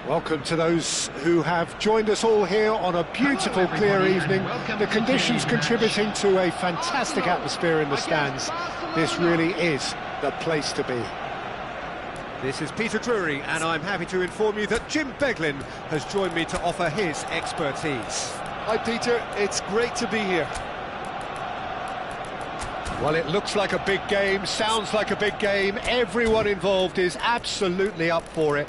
Welcome to those who have joined us all here on a beautiful, clear evening. The conditions contributing to a fantastic atmosphere in the stands. This really is the place to be. This is Peter Drury, and I'm happy to inform you that Jim Beglin has joined me to offer his expertise. Hi Peter, it's great to be here. Well, it looks like a big game, sounds like a big game. Everyone involved is absolutely up for it.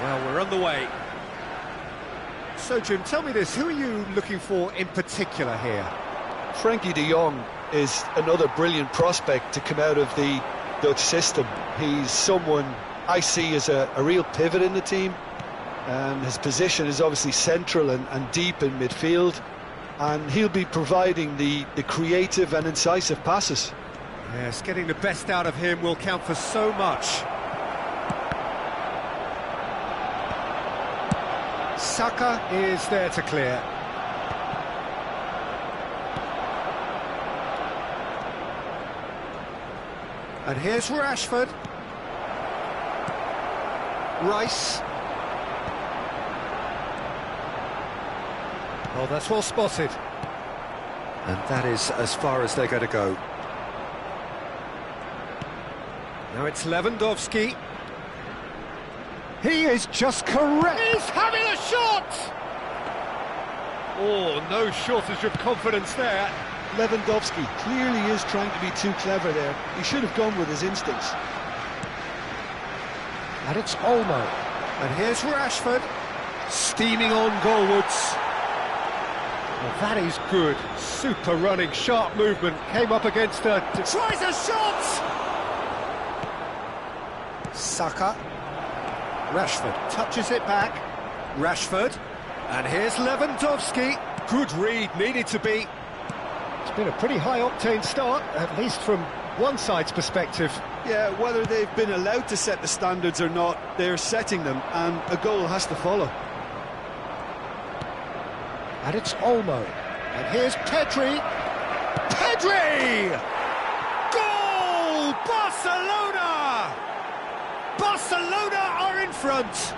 Well, we're on the way. So, Jim, tell me this, who are you looking for in particular here? Frankie de Jong is another brilliant prospect to come out of the Dutch system. He's someone I see as a real pivot in the team. His position is obviously central and deep in midfield, and he'll be providing the creative and incisive passes. Yes, getting the best out of him will count for so much. Saka is there to clear. And here's Rashford. Rice. Oh, that's well spotted. And that is as far as they're going to go. Now it's Lewandowski. He is just correct. He's having a shot! Oh, no shortage of confidence there. Lewandowski clearly is trying to be too clever there. He should have gone with his instincts. And it's Olmo. And here's Rashford, steaming on goalwards. Well, that is good. Super running, sharp movement. Came up against a... Tries a shot! Saka. Rashford touches it back. Rashford. And here's Lewandowski. Good read, needed to be. It's been a pretty high-octane start, at least from one side's perspective. Yeah, whether they've been allowed to set the standards or not, they're setting them, and a goal has to follow. And it's Olmo. And here's Pedri. Pedri! Goal! Barcelona! Barcelona are in front.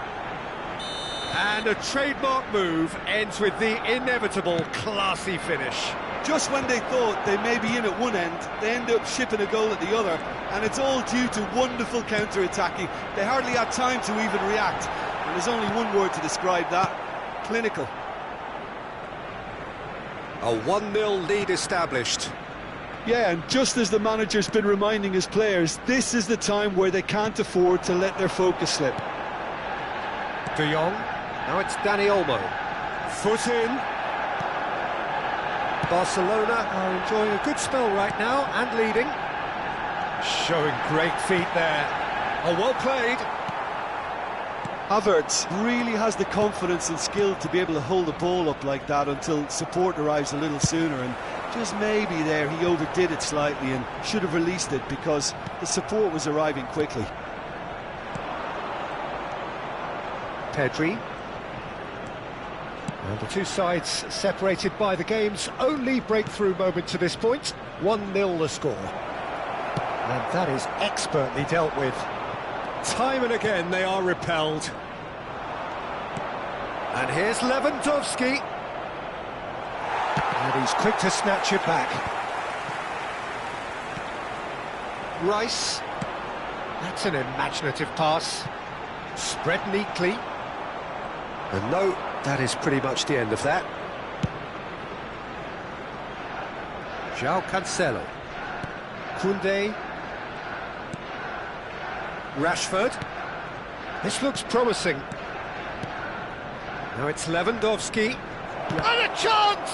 And a trademark move ends with the inevitable classy finish. Just when they thought they may be in at one end, they end up shipping a goal at the other, and it's all due to wonderful counter-attacking. They hardly had time to even react, and there's only one word to describe that: clinical. A 1-0 lead established. Yeah, and just as the manager's been reminding his players, this is the time where they can't afford to let their focus slip. De Jong. Now it's Dani Olmo. Foot in. Barcelona are enjoying a good spell right now and leading. Showing great feet there. Oh, well played. Havertz really has the confidence and skill to be able to hold the ball up like that until support arrives a little sooner, and just maybe there he overdid it slightly and should have released it because the support was arriving quickly. Pedri. And the two sides separated by the game's only breakthrough moment to this point. 1-0 the score. And that is expertly dealt with. Time and again they are repelled. And here's Lewandowski. And he's quick to snatch it back. Rice. That's an imaginative pass. Spread neatly. And no, that is pretty much the end of that. João Cancelo. Koundé. Rashford. This looks promising. Now it's Lewandowski. And a chance!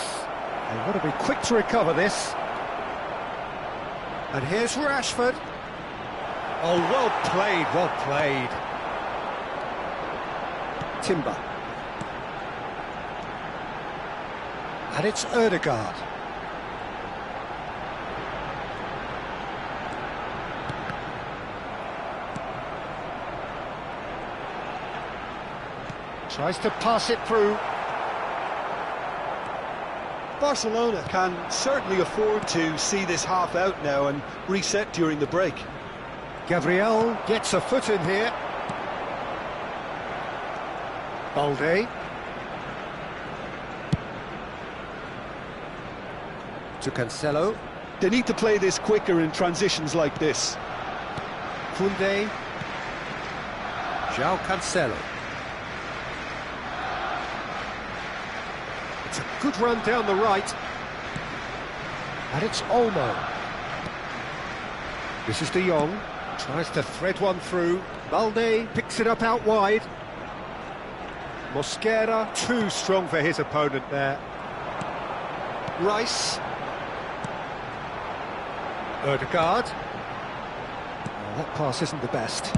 They've got to be quick to recover this. And here's Rashford. Oh, well played, well played. Timber. And it's Ødegaard. Tries to pass it through. Barcelona can certainly afford to see this half out now and reset during the break. Gabriel gets a foot in here. Balde. To Cancelo. They need to play this quicker in transitions like this. Koundé. João Cancelo. It's a good run down the right. And it's Olmo. This is De Jong. Tries to thread one through. Balde picks it up out wide. Mosquera, too strong for his opponent there. Rice. Ødegaard. Oh, that pass isn't the best.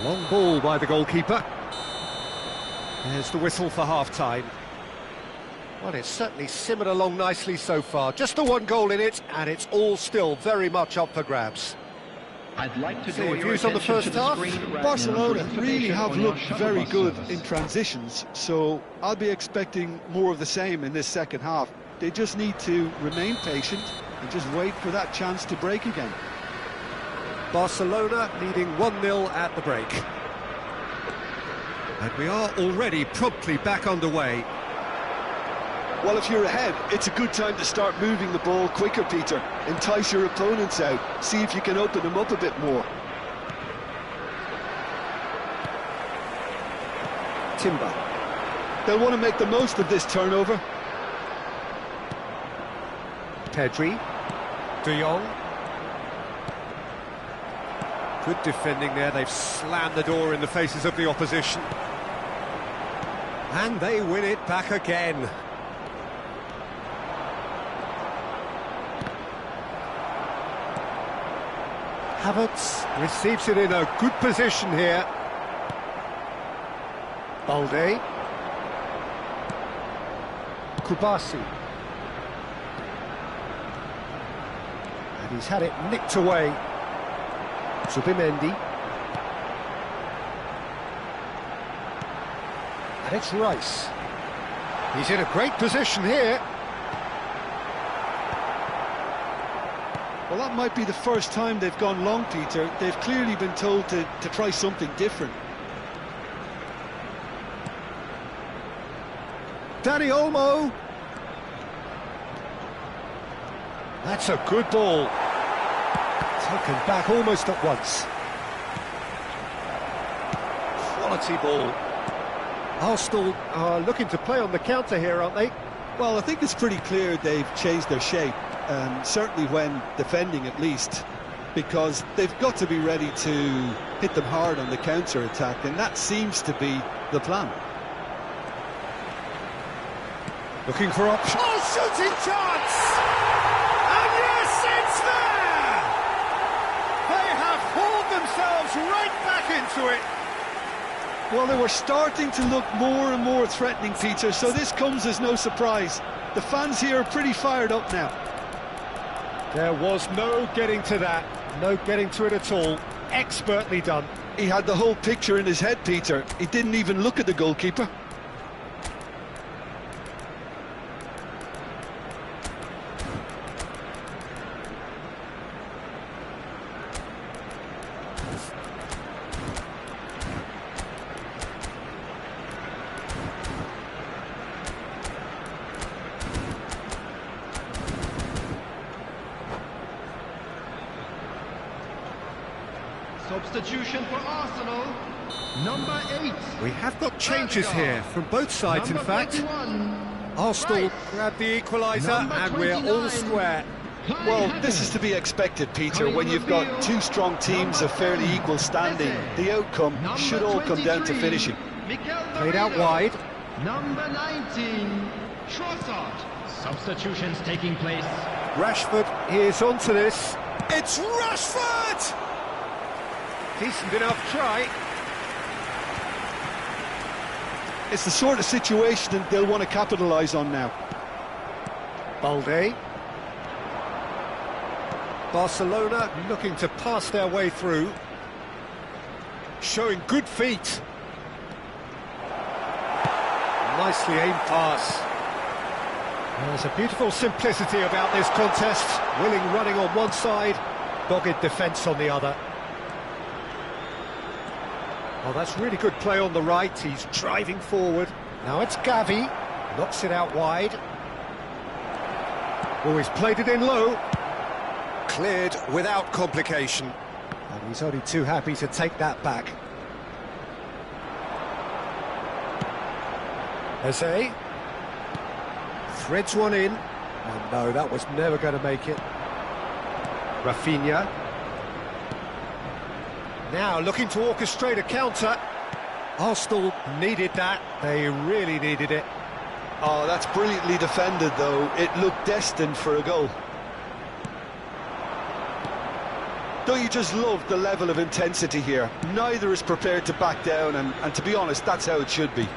Long ball by the goalkeeper. There's the whistle for half-time. Well, it's certainly simmered along nicely so far. Just the one goal in it, and it's all still very much up for grabs. I'd like to See, draw your views on the attention first to half. screen right Barcelona now for really information have on your looked shuttle very bus good service. in transitions, so I'll be expecting more of the same in this second half. They just need to remain patient and just wait for that chance to break again. Barcelona leading 1-0 at the break. And we are already promptly back underway. Well, if you're ahead, it's a good time to start moving the ball quicker, Peter. Entice your opponents out. See if you can open them up a bit more. Timber. They'll want to make the most of this turnover. Pedri. De Jong. Good defending there. They've slammed the door in the faces of the opposition. And they win it back again. Havertz receives it in a good position here. Balde. Kubasi. And he's had it nicked away. Zubimendi. And it's Rice. He's in a great position here. Well, that might be the first time they've gone long, Peter. They've clearly been told to try something different. Dani Olmo. That's a good ball. Taken back almost at once. Quality ball. Arsenal are looking to play on the counter here, aren't they? Well, I think it's pretty clear they've changed their shape, certainly when defending at least, because they've got to be ready to hit them hard on the counter-attack, and that seems to be the plan. Looking for options. Oh, shooting chance! And yes, it's there! They have hauled themselves right back into it. Well, they were starting to look more and more threatening, Peter, so this comes as no surprise. The fans here are pretty fired up now. There was no getting to that, no getting to it at all. Expertly done. He had the whole picture in his head, Peter. He didn't even look at the goalkeeper. Substitution for Arsenal, number 8. We have got changes here from both sides, in fact. 21, Arsenal Rice. grab the equaliser, Number and we're all 29, square. Well, this is to be expected, Peter, when you've got two strong teams of fairly equal standing. The outcome should all come down to finishing. Played out wide. Number 19, Trossard. Substitutions taking place. Rashford is onto this. It's Rashford! Decent enough try. It's the sort of situation that they'll want to capitalise on now. Balde. Barcelona looking to pass their way through. Showing good feet. Nicely aimed pass. There's a beautiful simplicity about this contest. Willing running on one side, dogged defence on the other. Oh, that's really good play on the right. He's driving forward. Now it's Gavi. Knocks it out wide. Oh, he's played it in low. Cleared without complication. And he's only too happy to take that back. Eze. Threads one in. And no, that was never going to make it. Rafinha. Now looking to orchestrate a counter. Arsenal needed that. They really needed it. Oh, that's brilliantly defended, though. It looked destined for a goal. Don't you just love the level of intensity here? Neither is prepared to back down, and to be honest, that's how it should be.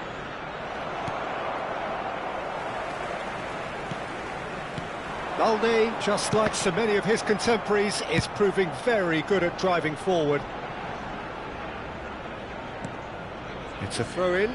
Balde, just like so many of his contemporaries, is proving very good at driving forward. It's a throw-in.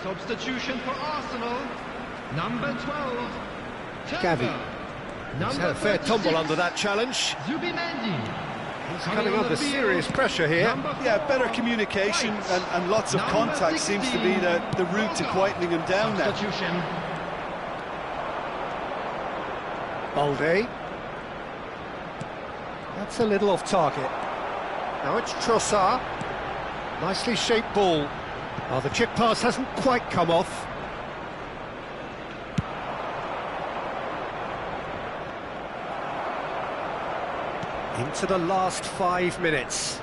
Substitution for Arsenal, number 12, Gavi. He's had a fair tumble under that challenge. Zubimendi. He's coming under serious pressure here. Yeah, better communication and lots of contact seems to be the route to quietening him down now. Substitution. Balde. That's a little off target. Now it's Trossard. Nicely shaped ball. Oh, the chip pass hasn't quite come off. Into the last 5 minutes.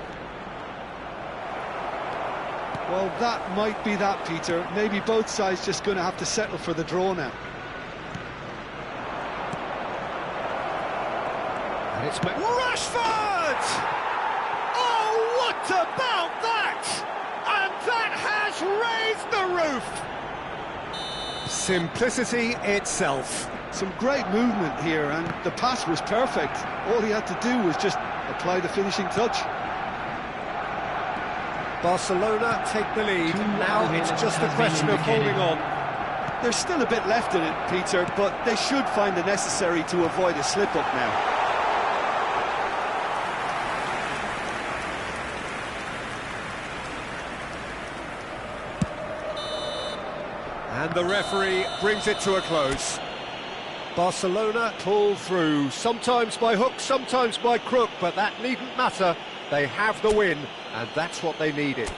Well, that might be that, Peter. Maybe both sides just going to have to settle for the draw now. And it's Rashford! Oh, what about that? And that has raised the roof! simplicity itself. Some great movement here, and the pass was perfect. All he had to do was just apply the finishing touch. Barcelona take the lead. Now it's just a question of holding on. There's still a bit left in it, Peter, but they should find the necessary to avoid a slip-up now. And the referee brings it to a close. Barcelona pull through, sometimes by hook, sometimes by crook, but that needn't matter. They have the win, and that's what they needed.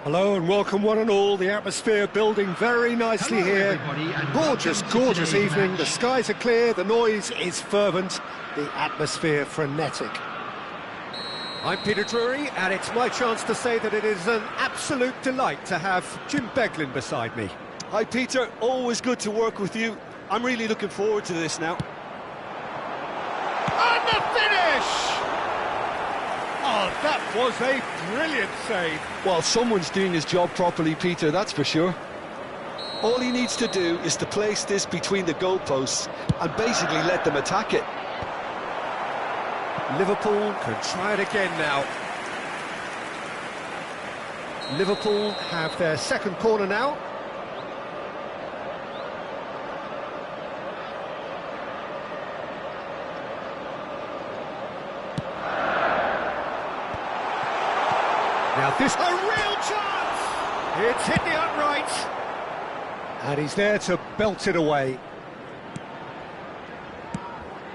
Hello and welcome one and all. The atmosphere building very nicely Hello, here. everybody, and Gorgeous, welcome to gorgeous today's evening. match. The skies are clear, the noise is fervent, the atmosphere frenetic. I'm Peter Drury, and it's my chance to say that it is an absolute delight to have Jim Beglin beside me. Hi Peter, always good to work with you. I'm really looking forward to this now. And the finish! Oh, that was a brilliant save. Well, someone's doing his job properly, Peter, that's for sure. All he needs to do is to place this between the goalposts and basically let them attack it. Liverpool can try it again now. Liverpool have their second corner now. Now this, a real chance! It's hit the upright. And he's there to belt it away.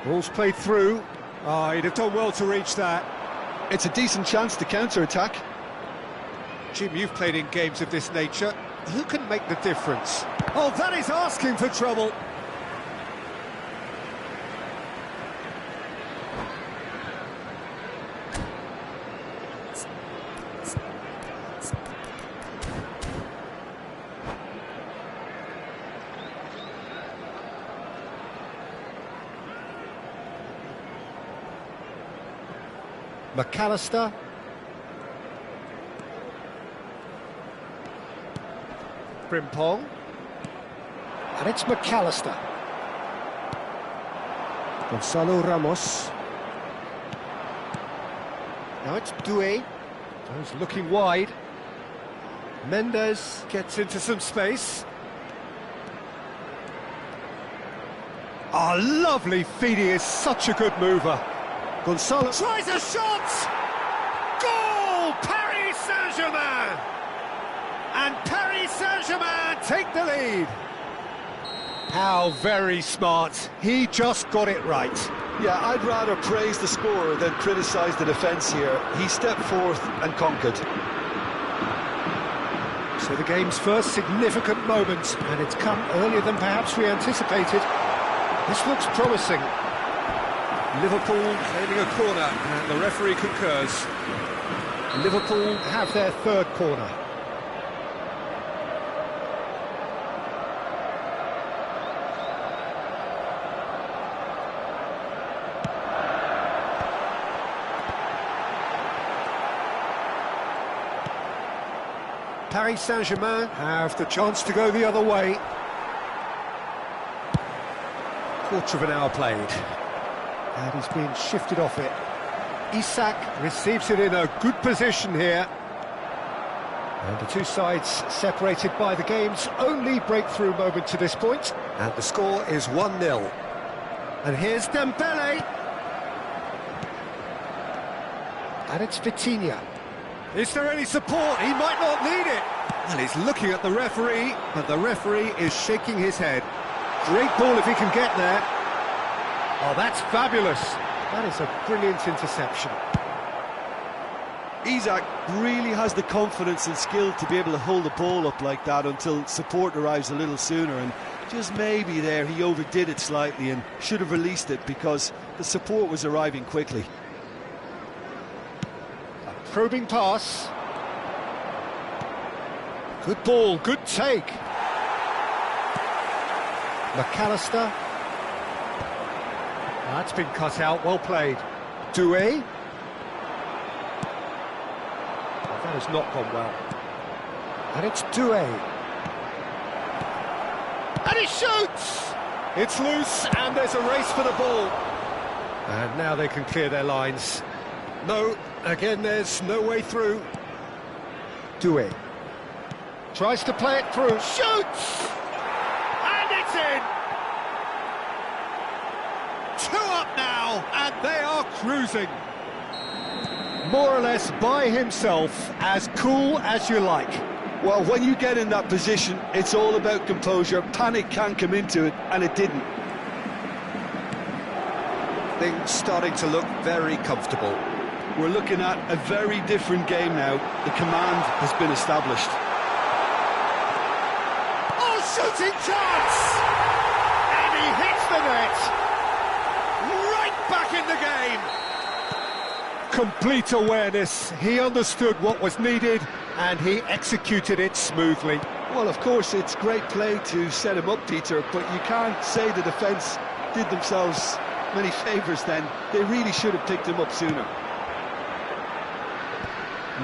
Ball's played through. Oh, he'd have done well to reach that. It's a decent chance to counter-attack. Jim, you've played in games of this nature. Who can make the difference? Oh, that is asking for trouble. McAllister. Frimpong. And it's McAllister. Gonzalo Ramos. Now it's Doué. He's looking wide. Mendes gets into some space. Oh, lovely feed. He is such a good mover. Gonzalo tries a shot! Goal! Paris Saint-Germain! And Paris Saint-Germain take the lead. How very smart. He just got it right. Yeah, I'd rather praise the scorer than criticise the defence here. He stepped forth and conquered. So the game's first significant moment, and it's come earlier than perhaps we anticipated. This looks promising. Liverpool claiming a corner, and the referee concurs. Liverpool have their third corner. Paris Saint-Germain have the chance to go the other way. Quarter of an hour played. And he's been shifted off it. Isak receives it in a good position here. And the two sides separated by the game's only breakthrough moment to this point. And the score is 1-0. And here's Dembele. And it's Vitinha. Is there any support? He might not need it. Well, he's looking at the referee, but the referee is shaking his head. Great ball if he can get there. Oh, that's fabulous. That is a brilliant interception. Isak really has the confidence and skill to be able to hold the ball up like that until support arrives a little sooner, and just maybe there he overdid it slightly and should have released it because the support was arriving quickly. A probing pass. Good ball, good take. McAllister. That's been cut out, well played. Doué. Oh, that has not gone well. And it's Doué. And he shoots! It's loose, and there's a race for the ball. And now they can clear their lines. No, again, there's no way through. Doué. Tries to play it through, shoots! And it's in! 2 up now, and they are cruising. More or less by himself, as cool as you like. Well, when you get in that position, it's all about composure. Panic can come into it, and it didn't. Things starting to look very comfortable. We're looking at a very different game now. The command has been established. Oh, shooting chance! And he hits the net! Right back in the game! Complete awareness. He understood what was needed and he executed it smoothly. Well, of course, it's great play to set him up, Peter, but you can't say the defence did themselves many favours then. They really should have picked him up sooner.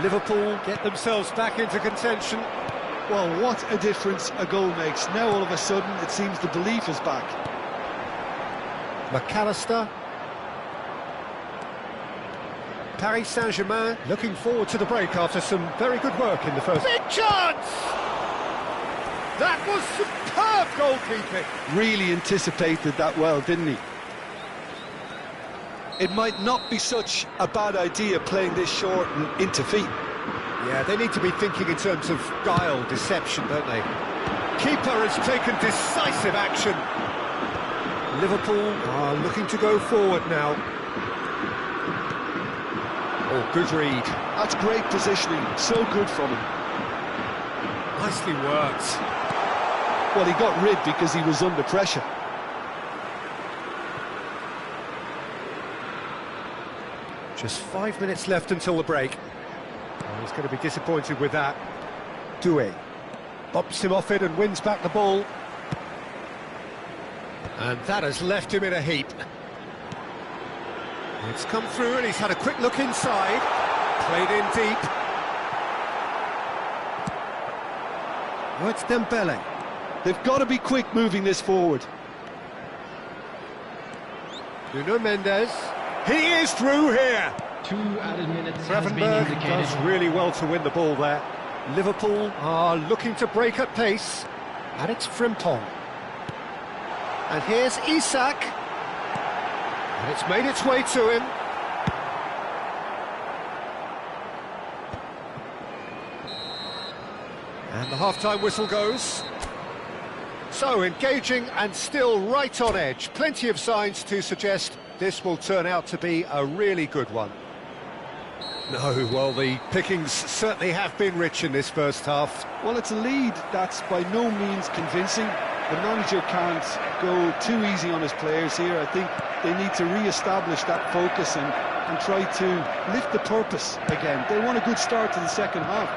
Liverpool get themselves back into contention. Well, what a difference a goal makes. Now, all of a sudden, it seems the belief is back. McAllister. Paris Saint-Germain looking forward to the break after some very good work in the first. Big chance! That was superb goalkeeping. Really anticipated that well, didn't he? It might not be such a bad idea playing this short and into feet. Yeah, they need to be thinking in terms of guile, deception, don't they? Keeper has taken decisive action. Liverpool are looking to go forward now. Oh, good read. That's great positioning, so good from him. Nicely worked. Well, he got rid because he was under pressure. Just 5 minutes left until the break. Oh, he's going to be disappointed with that. Doué bumps him off it and wins back the ball. And that has left him in a heap. It's come through and he's had a quick look inside. Played in deep. Oh, it's Dembele. They've got to be quick moving this forward. Nuno Mendes. He is through here. 2 added minutes has been Gravenberch indicated. does really well to win the ball there. Liverpool are looking to break at pace. And it's Frimpong. And here's Isak. And it's made its way to him. And the half-time whistle goes. So, engaging and still right on edge. Plenty of signs to suggest this will turn out to be a really good one. No, well, the pickings certainly have been rich in this first half. Well, it's a lead that's by no means convincing. The manager can't go too easy on his players here. I think they need to re-establish that focus and try to lift the purpose again. They want a good start to the second half.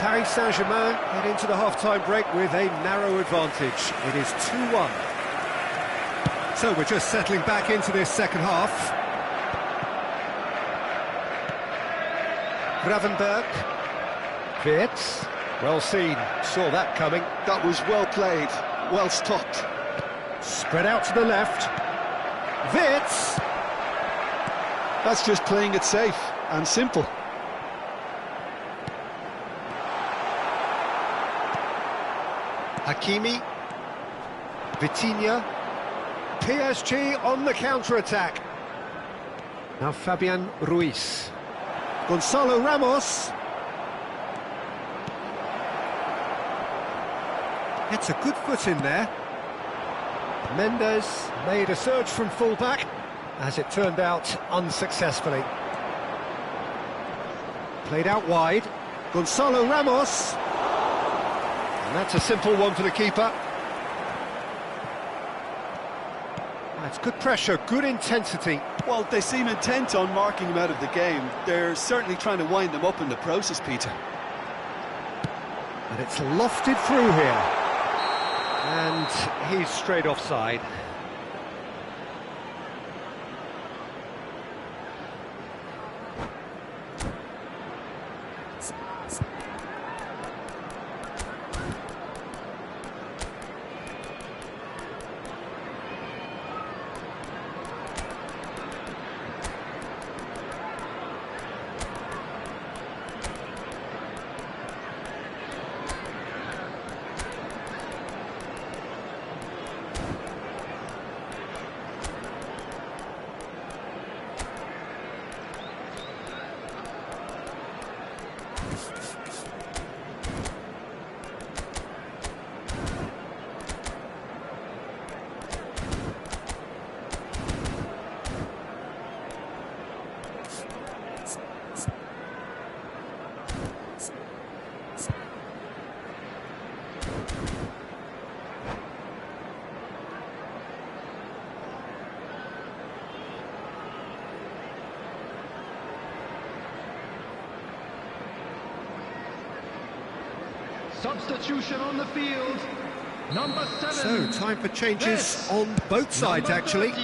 Paris Saint-Germain head into the half-time break with a narrow advantage. It is 2-1. So we're just settling back into this second half. Gravenberch. Wirtz. Well seen. Saw that coming. That was well played, well stopped. Spread out to the left. Wirtz. That's just playing it safe and simple. Hakimi. Vitinha. PSG on the counter-attack. Now Fabian Ruiz. Gonzalo Ramos. It's a good foot in there. Mendes made a surge from full-back, as it turned out unsuccessfully. Played out wide. Gonzalo Ramos. And that's a simple one for the keeper. That's good pressure, good intensity. Well, they seem intent on marking him out of the game. They're certainly trying to wind them up in the process, Peter. And it's lofted through here. And he's straight offside. Substitution on the field. Number 7. So, time for changes on both sides, Number actually. 30,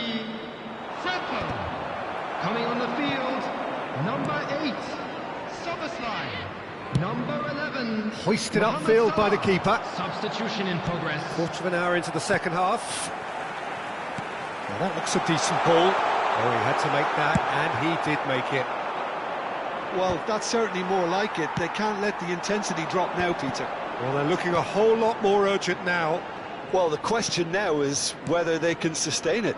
Freppo. Coming on the field, number 8, Soberslide. Number 11. Hoisted Mohamed upfield by the Salah. keeper. Substitution in progress. Quarter of an hour into the second half. Now that looks a decent ball. Oh, he had to make that, and he did make it. Well, that's certainly more like it. They can't let the intensity drop now, Peter. Well, they're looking a whole lot more urgent now. Well, the question now is whether they can sustain it.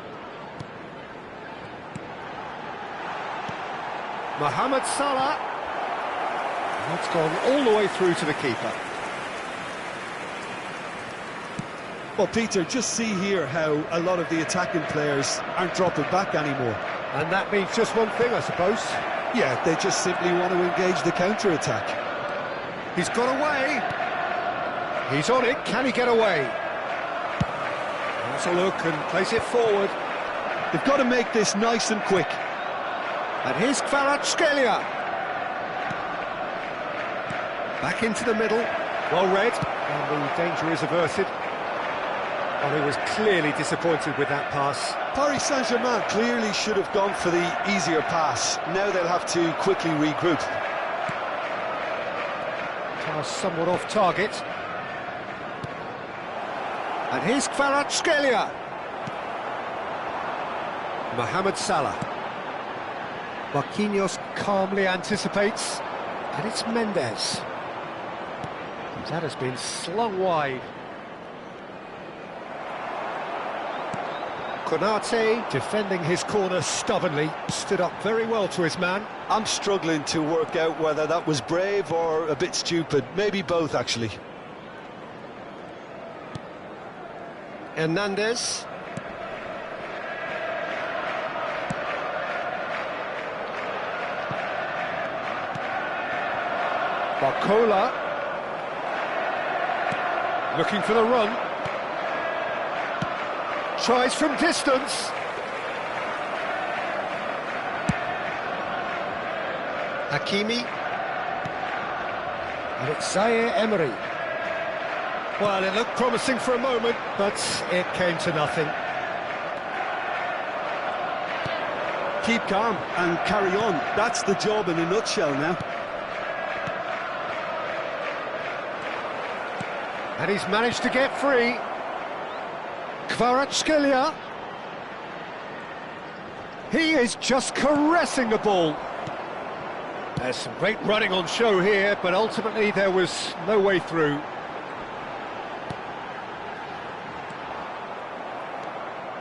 Mohamed Salah. That's gone all the way through to the keeper. Well, Peter, just see here how a lot of the attacking players aren't dropping back anymore. And that means just one thing, I suppose. Yeah, they just simply want to engage the counter-attack. He's got away. He's on it. Can he get away? That's a look and place it forward. They've got to make this nice and quick. And here's Kvaratskhelia. Back into the middle. Well read. And the danger is averted. And he was clearly disappointed with that pass. Paris Saint-Germain clearly should have gone for the easier pass. Now they'll have to quickly regroup. Pass somewhat off target. And here's Kvaratskhelia. Mohamed Salah. Marquinhos calmly anticipates. And it's Mendes. That has been slung wide. Konate, defending his corner stubbornly, stood up very well to his man. I'm struggling to work out whether that was brave or a bit stupid. Maybe both, actually. Hernandez. Barcola. Looking for the run. Tries from distance. Hakimi. And it's Zaire Emery. Well, it looked promising for a moment, but it came to nothing. Keep calm and carry on. That's the job in a nutshell now. And he's managed to get free. Kvaratskhelia. He is just caressing the ball. There's some great running on show here, but ultimately there was no way through.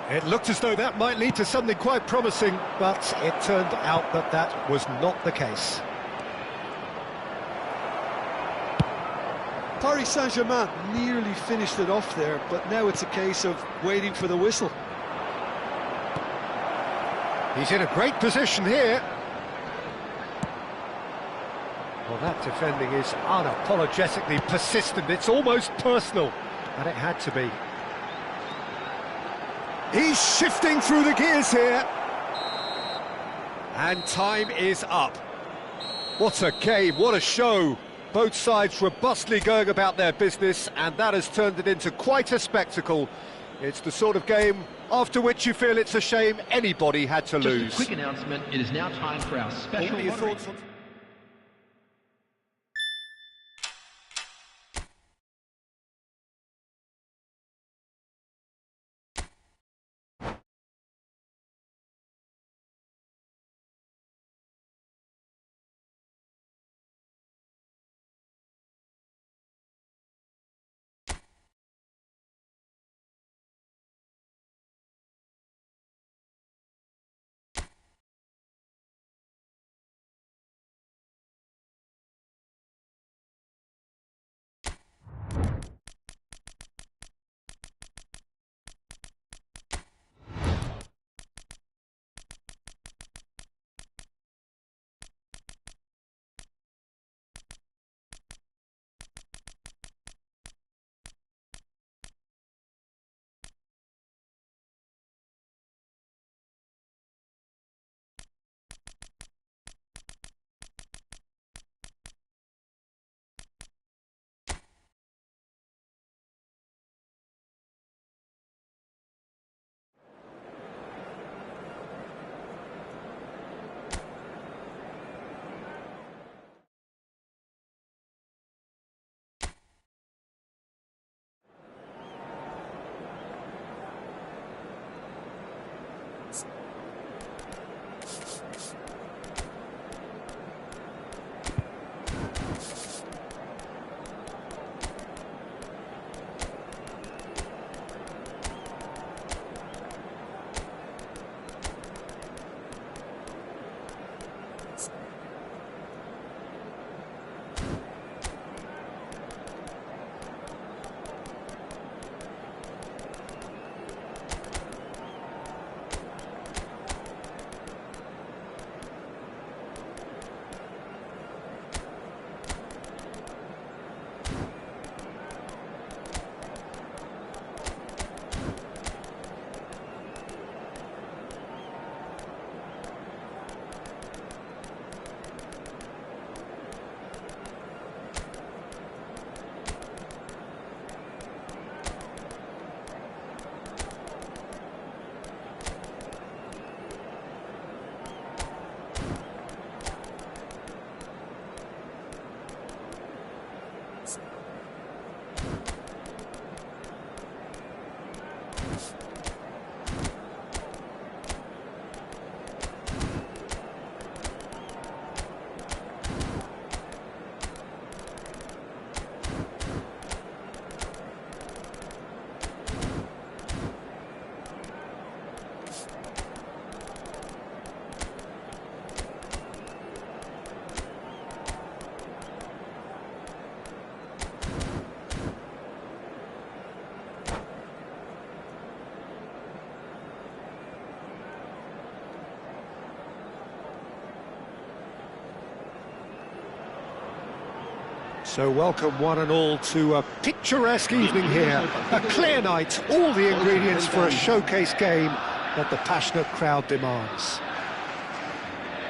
It looked as though that might lead to something quite promising, but it turned out that that was not the case. Paris Saint-Germain nearly finished it off there, but now it's a case of waiting for the whistle. He's in a great position here. Well, that defending is unapologetically persistent. It's almost personal, and it had to be. He's shifting through the gears here. And time is up. What a game, what a show. Both sides robustly going about their business, and that has turned it into quite a spectacle. It's the sort of game after which you feel it's a shame anybody had to lose. Just a quick announcement, it is now time for our special What are your lottery. thoughts on... So welcome one and all to a picturesque evening here. A clear night, all the ingredients for a showcase game that the passionate crowd demands.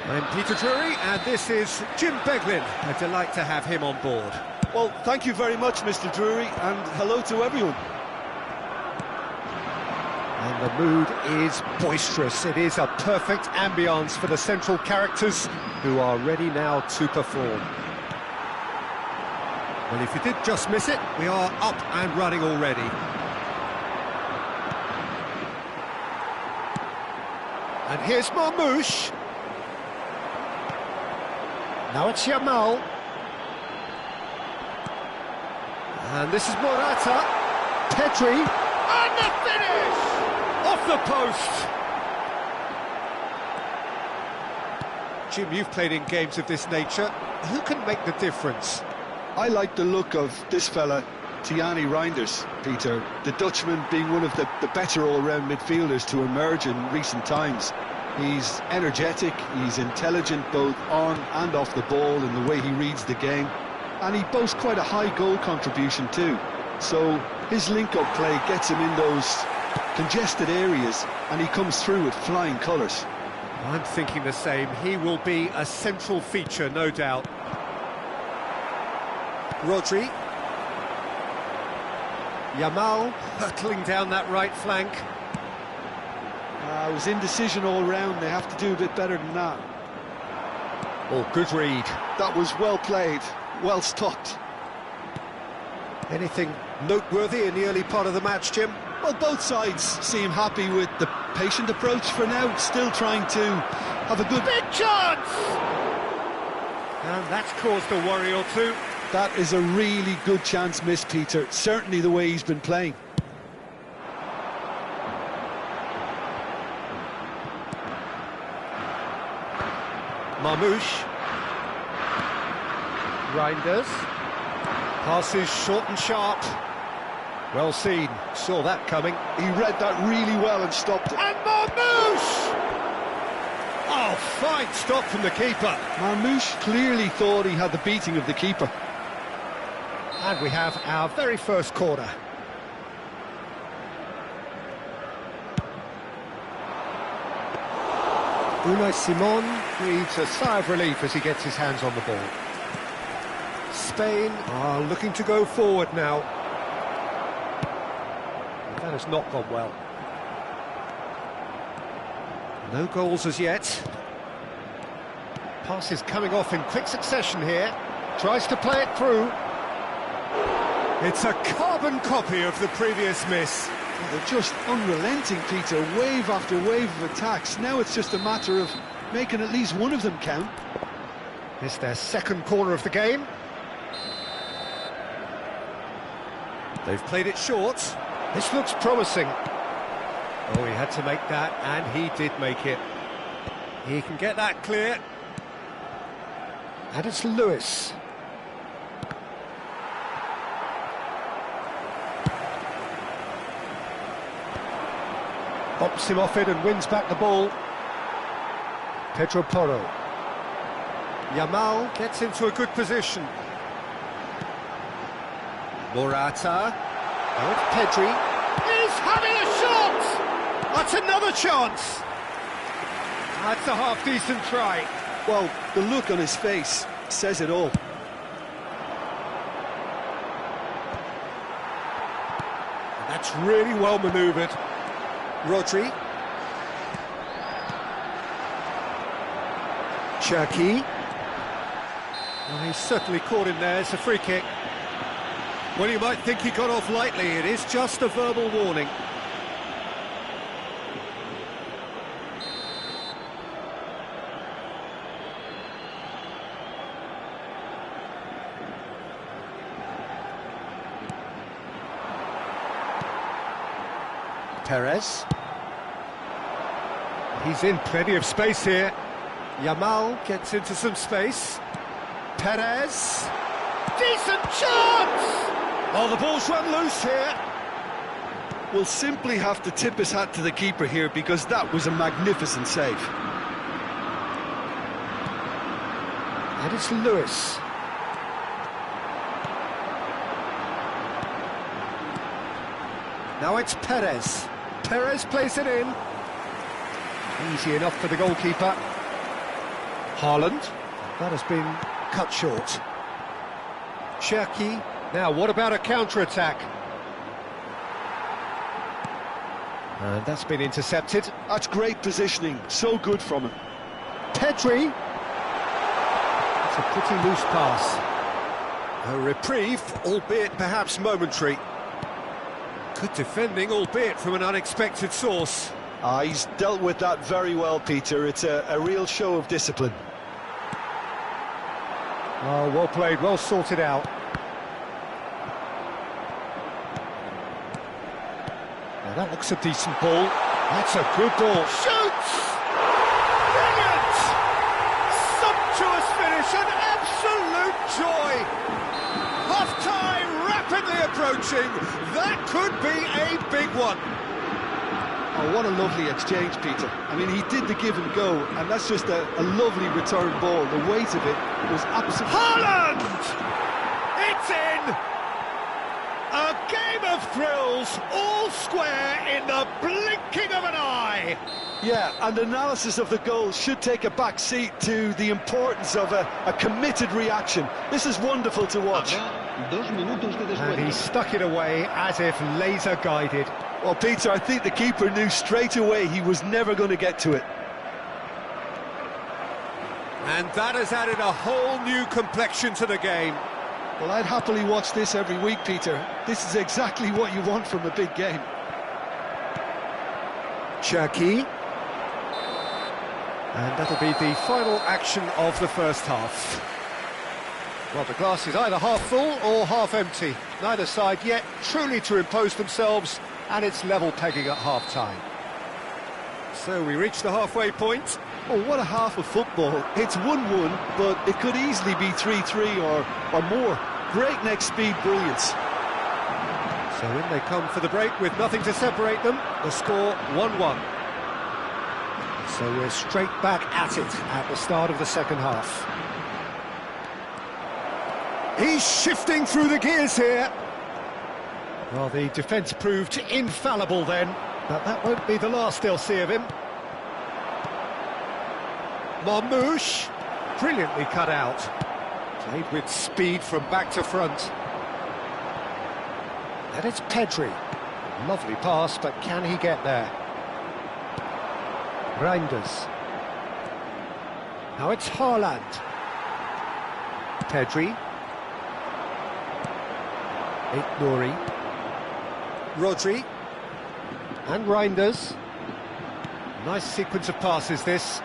I'm Peter Drury, and this is Jim Beglin. A delight to have him on board. Well, thank you very much, Mr. Drury, and hello to everyone. And the mood is boisterous. It is a perfect ambience for the central characters who are ready now to perform. Well, if you did just miss it, we are up and running already. And here's Marmoush. Now it's Yamal. And this is Morata. Pedri. And the finish! Off the post! Jim, you've played in games of this nature. Who can make the difference? I like the look of this fella, Thierry Reinders, Peter. The Dutchman being one of the better all-round midfielders to emerge in recent times. He's energetic, he's intelligent both on and off the ball in the way he reads the game. And he boasts quite a high goal contribution too. So his link-up play gets him in those congested areas and he comes through with flying colours. I'm thinking the same. He will be a central feature, no doubt. Rodri. Yamal. Hurtling down that right flank. It was indecision all round. They have to do a bit better than that. Oh, good read. That was well played, well stopped. Anything noteworthy in the early part of the match, Jim? Well, both sides seem happy with the patient approach for now, still trying to have a good... Big chance! And that's caused a worry or two. That is a really good chance missed, Peter. Certainly the way he's been playing. Marmoush. Reinders. Passes short and sharp. Well seen. Saw that coming. He read that really well and stopped it. And Marmoush! Oh, fine stop from the keeper. Marmoush clearly thought he had the beating of the keeper. And we have our very first corner. Unai Simon breathes a sigh of relief as he gets his hands on the ball. Spain are looking to go forward now. That has not gone well. No goals as yet. Pass is coming off in quick succession here. Tries to play it through. It's a carbon copy of the previous miss. Well, they're just unrelenting, Peter. Wave after wave of attacks. Now it's just a matter of making at least one of them count. It's their second corner of the game. They've played it short. This looks promising. Oh, he had to make that, and he did make it. He can get that clear. And it's Lewis. Bops him off it and wins back the ball. Pedro Porro. Yamal Gets into a good position. Morata. Now it's Pedri. He's having a shot! That's another chance! That's a half-decent try. Well, the look on his face says it all. That's really well manoeuvred. Rodri. Cherki. Well, he's certainly caught him there. It's a free kick. Well, you might think he got off lightly. It is just a verbal warning. Perez. He's in plenty of space here. Yamal gets into some space. Perez. Decent chance! Oh, the ball's run loose here. Will simply have to tip his hat to the keeper here because that was a magnificent save. And it's Lewis. Now it's Perez. Perez plays it in. Easy enough for the goalkeeper. Haaland. That has been cut short. Cherki. Now, what about a counter-attack? And that's been intercepted. That's great positioning, so good from him. Pedri. It's a pretty loose pass. A reprieve, albeit perhaps momentary. Good defending, albeit from an unexpected source. He's dealt with that very well, Peter. It's a real show of discipline. Oh, well played, well sorted out. Now that looks a decent ball. That's a good ball. Shoots! Brilliant! Sumptuous finish, an absolute joy! Half-time rapidly approaching. That could be a big one. Oh, what a lovely exchange, Peter. I mean, he did the give and go, and that's just a lovely return ball. The weight of it was absolutely... Haaland! It's in! A game of thrills, all square in the blinking of an eye! Yeah, and analysis of the goal should take a back seat to the importance of a committed reaction. This is wonderful to watch. And he stuck it away as if laser-guided. Well, Peter, I think the keeper knew straight away he was never going to get to it. And that has added a whole new complexion to the game. Well, I'd happily watch this every week, Peter. This is exactly what you want from a big game. Cherki. And that'll be the final action of the first half. Well, the glass is either half full or half empty. Neither side yet truly to impose themselves, and it's level pegging at half-time. So we reach the halfway point. Oh, what a half of football. It's 1-1, but it could easily be 3-3 or more. Breakneck speed brilliance. So in they come for the break with nothing to separate them. The score 1-1. So we're straight back at it at the start of the second half. He's shifting through the gears here. Well, the defence proved infallible then, but that won't be the last they'll see of him. Marmouche, brilliantly cut out. Played with speed from back to front. And it's Pedri. Lovely pass, but can he get there? Reinders. Now it's Haaland. Pedri. Nuri. Rodri. And Reinders. Nice sequence of passes, this.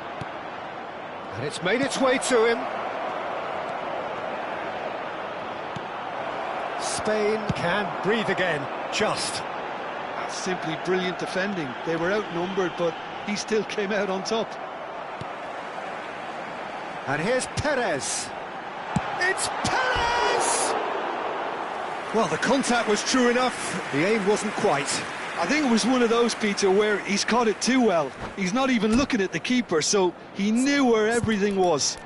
And it's made its way to him. Spain can breathe again, just. That's simply brilliant defending. They were outnumbered, but he still came out on top. And here's Perez. It's Perez! Well, the contact was true enough. The aim wasn't quite. I think it was one of those, Peter, where he's caught it too well. He's not even looking at the keeper, so he knew where everything was.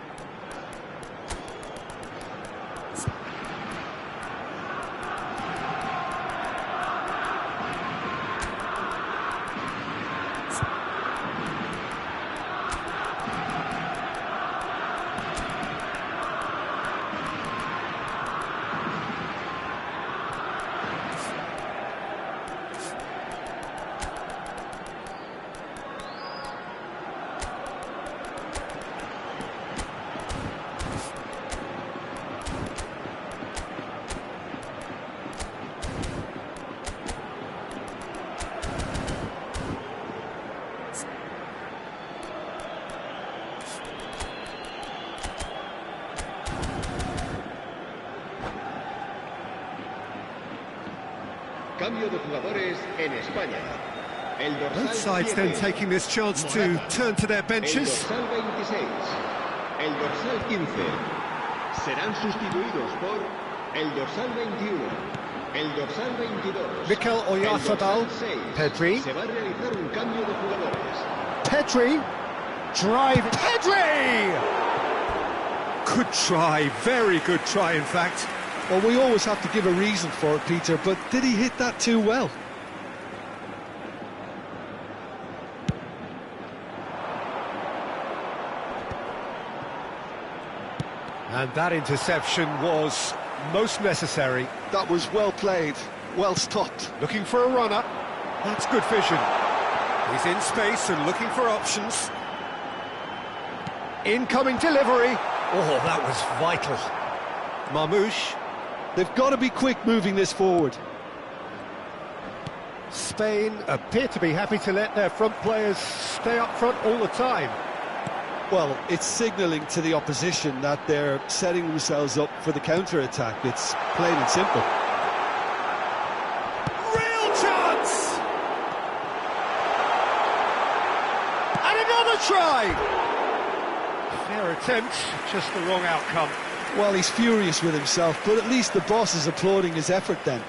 Cambio de jugadores en España. Both sides then taking this chance to turn to their benches. El dorsal 26, el dorsal 15 serán sustituidos por el dorsal 21, el dorsal 22. Mikel Oyarzabal, Pedri. Se va a realizar un cambio de jugadores. Pedri, drive, Pedri! Good try, very good try in fact. Well, we always have to give a reason for it, Peter, but did he hit that too well? And that interception was most necessary. That was well played, well stopped. Looking for a runner. That's good vision. He's in space and looking for options. Incoming delivery. Oh, that was vital. Marmouche. They've got to be quick moving this forward. Spain appear to be happy to let their front players stay up front all the time. Well, it's signalling to the opposition that they're setting themselves up for the counter-attack. It's plain and simple. Real chance! And another try! Fair attempt, just the wrong outcome. Well, he's furious with himself, but at least the boss is applauding his effort then.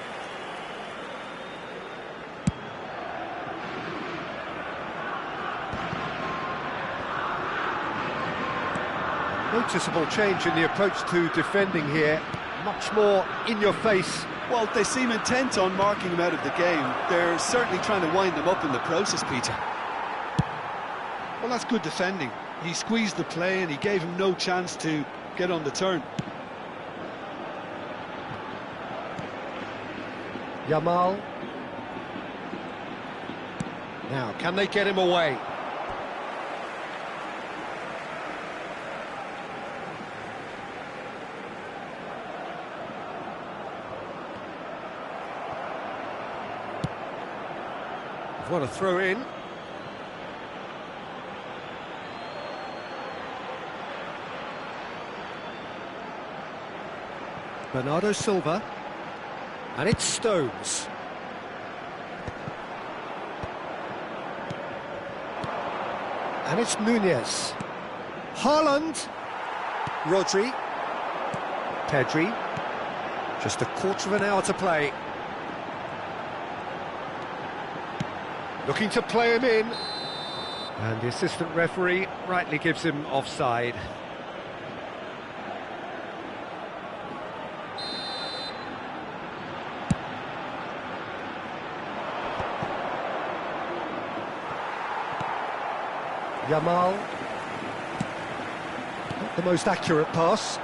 Noticeable change in the approach to defending here. Much more in your face. Well, they seem intent on marking him out of the game. They're certainly trying to wind him up in the process, Peter. Well, that's good defending. He squeezed the play and he gave him no chance to get on the turn. Yamal. Now, can they get him away? What a throw in. Bernardo Silva. And it's Stones. And it's Nunez. Haaland. Rodri. Pedri. Just a quarter of an hour to play. Looking to play him in. And the assistant referee rightly gives him offside. Yamal. Not the most accurate pass.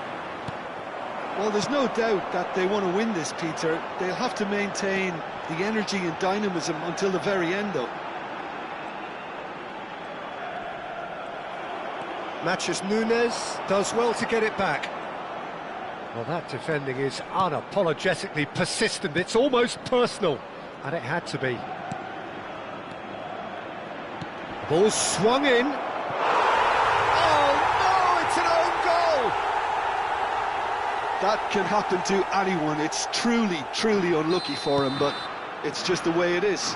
Well, there's no doubt that they want to win this, Peter. They'll have to maintain the energy and dynamism until the very end, though. Matches Nunez, does well to get it back. Well, that defending is unapologetically persistent. It's almost personal, and it had to be. Ball swung in. Oh, no, it's an own goal! That can happen to anyone. It's truly, truly unlucky for him, but it's just the way it is.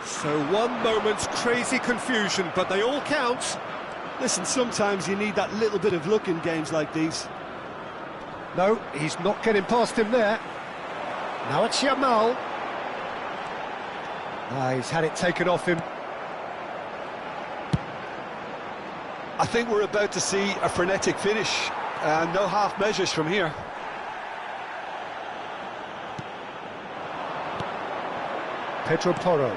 So one moment's crazy confusion, but they all count. Listen, sometimes you need that little bit of luck in games like these. No, he's not getting past him there. Now it's Yamal. He's had it taken off him. I think we're about to see a frenetic finish. No half measures from here. Pedro Porro.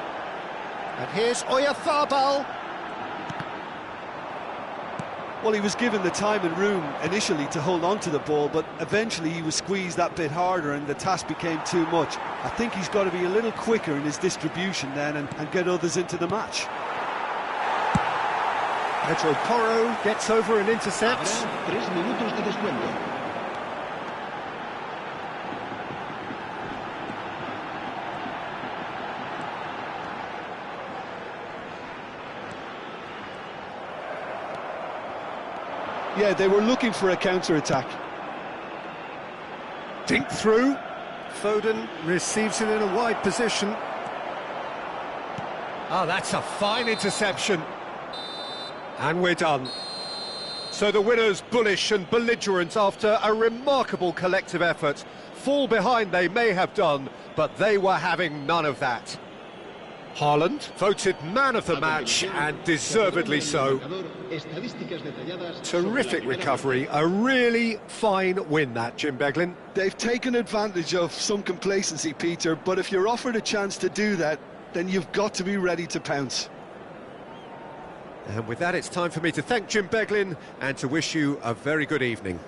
And here's Oyarzabal. Well, he was given the time and room initially to hold on to the ball, but eventually he was squeezed that bit harder and the task became too much. I think he's got to be a little quicker in his distribution then and get others into the match. Pedro Porro gets over and intercepts. 3 minutos de descuento. Yeah, they were looking for a counter-attack. Dink through. Foden receives it in a wide position. Oh, that's a fine interception. And we're done. So the winners bullish and belligerent after a remarkable collective effort. Fall behind they may have done, but they were having none of that. Haaland voted man of the match, and deservedly so. Terrific recovery, a really fine win that, Jim Beglin. They've taken advantage of some complacency, Peter, but if you're offered a chance to do that, then you've got to be ready to pounce. And with that, it's time for me to thank Jim Beglin and to wish you a very good evening.